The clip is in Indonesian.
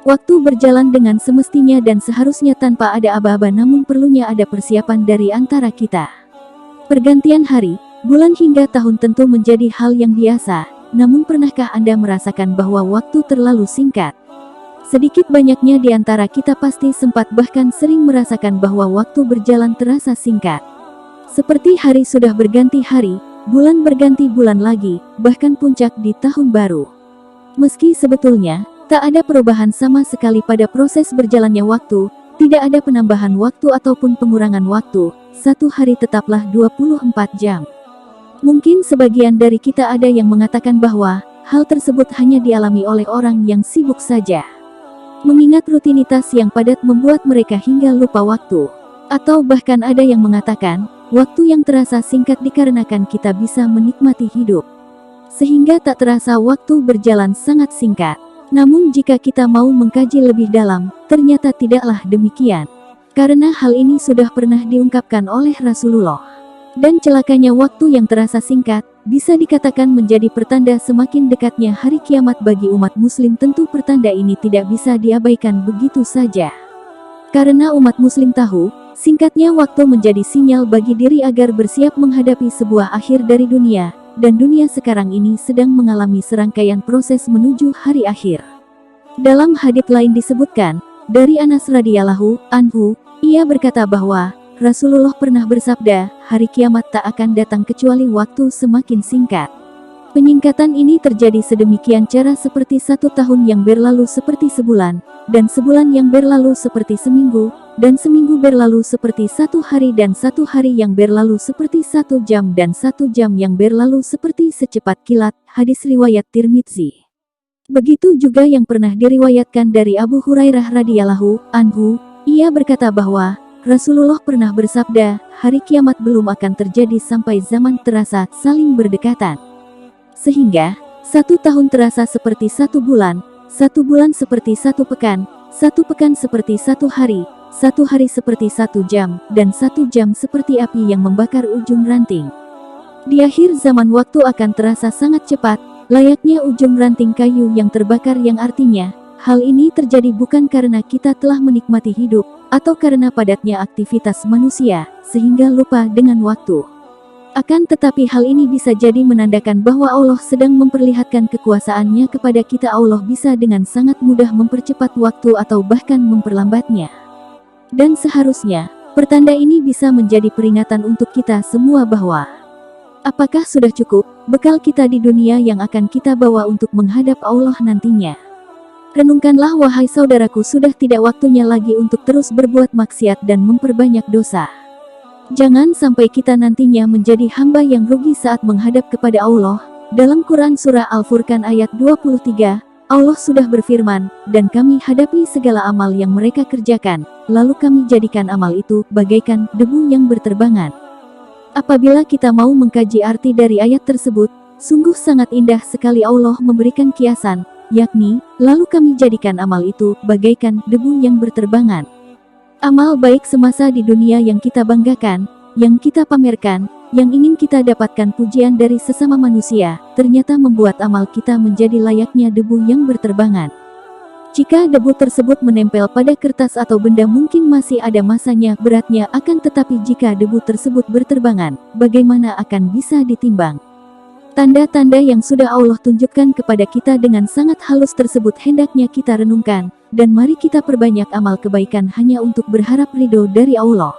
Waktu berjalan dengan semestinya dan seharusnya tanpa ada aba-aba, namun perlunya ada persiapan dari antara kita. Pergantian hari, bulan hingga tahun tentu menjadi hal yang biasa, namun pernahkah Anda merasakan bahwa waktu terlalu singkat? Sedikit banyaknya di antara kita pasti sempat bahkan sering merasakan bahwa waktu berjalan terasa singkat. Seperti hari sudah berganti hari, bulan berganti bulan lagi, bahkan puncak di tahun baru. Meski sebetulnya tak ada perubahan sama sekali pada proses berjalannya waktu, tidak ada penambahan waktu ataupun pengurangan waktu, satu hari tetaplah 24 jam. Mungkin sebagian dari kita ada yang mengatakan bahwa hal tersebut hanya dialami oleh orang yang sibuk saja. Mengingat rutinitas yang padat membuat mereka hingga lupa waktu. Atau bahkan ada yang mengatakan, waktu yang terasa singkat dikarenakan kita bisa menikmati hidup. Sehingga tak terasa waktu berjalan sangat singkat. Namun jika kita mau mengkaji lebih dalam, ternyata tidaklah demikian. Karena hal ini sudah pernah diungkapkan oleh Rasulullah. Dan celakanya waktu yang terasa singkat, bisa dikatakan menjadi pertanda semakin dekatnya hari kiamat bagi umat muslim. Tentu pertanda ini tidak bisa diabaikan begitu saja. Karena umat muslim tahu, singkatnya waktu menjadi sinyal bagi diri agar bersiap menghadapi sebuah akhir dari dunia, dan dunia sekarang ini sedang mengalami serangkaian proses menuju hari akhir. Dalam hadits lain disebutkan, dari Anas radhiyallahu anhu, ia berkata bahwa Rasulullah pernah bersabda, hari kiamat tak akan datang kecuali waktu semakin singkat. Penyingkatan ini terjadi sedemikian cara seperti 1 tahun yang berlalu seperti sebulan, dan sebulan yang berlalu seperti seminggu, dan seminggu berlalu seperti 1 hari, dan 1 hari yang berlalu seperti 1 jam, dan 1 jam yang berlalu seperti secepat kilat. Hadis riwayat Tirmidzi. Begitu juga yang pernah diriwayatkan dari Abu Hurairah radhiyallahu anhu, ia berkata bahwa Rasulullah pernah bersabda, hari kiamat belum akan terjadi sampai zaman terasa saling berdekatan. Sehingga, 1 tahun terasa seperti 1 bulan, 1 bulan seperti 1 pekan, 1 pekan seperti 1 hari, 1 hari seperti 1 jam, dan 1 jam seperti api yang membakar ujung ranting. Di akhir zaman waktu akan terasa sangat cepat, layaknya ujung ranting kayu yang terbakar, yang artinya, hal ini terjadi bukan karena kita telah menikmati hidup, atau karena padatnya aktivitas manusia, sehingga lupa dengan waktu. Akan tetapi hal ini bisa jadi menandakan bahwa Allah sedang memperlihatkan kekuasaannya kepada kita. Allah bisa dengan sangat mudah mempercepat waktu atau bahkan memperlambatnya. Dan seharusnya, pertanda ini bisa menjadi peringatan untuk kita semua bahwa apakah sudah cukup bekal kita di dunia yang akan kita bawa untuk menghadap Allah nantinya. Renungkanlah wahai saudaraku, sudah tidak waktunya lagi untuk terus berbuat maksiat dan memperbanyak dosa. Jangan sampai kita nantinya menjadi hamba yang rugi saat menghadap kepada Allah. Dalam Quran Surah Al-Furqan ayat 23, Allah sudah berfirman, dan kami hadapi segala amal yang mereka kerjakan, lalu kami jadikan amal itu bagaikan debu yang berterbangan. Apabila kita mau mengkaji arti dari ayat tersebut, sungguh sangat indah sekali. Allah memberikan kiasan, yakni, lalu kami jadikan amal itu bagaikan debu yang berterbangan. Amal baik semasa di dunia yang kita banggakan, yang kita pamerkan, yang ingin kita dapatkan pujian dari sesama manusia, ternyata membuat amal kita menjadi layaknya debu yang berterbangan. Jika debu tersebut menempel pada kertas atau benda mungkin masih ada masanya beratnya, akan tetapi jika debu tersebut berterbangan, bagaimana akan bisa ditimbang? Tanda-tanda yang sudah Allah tunjukkan kepada kita dengan sangat halus tersebut hendaknya kita renungkan, dan mari kita perbanyak amal kebaikan hanya untuk berharap ridho dari Allah.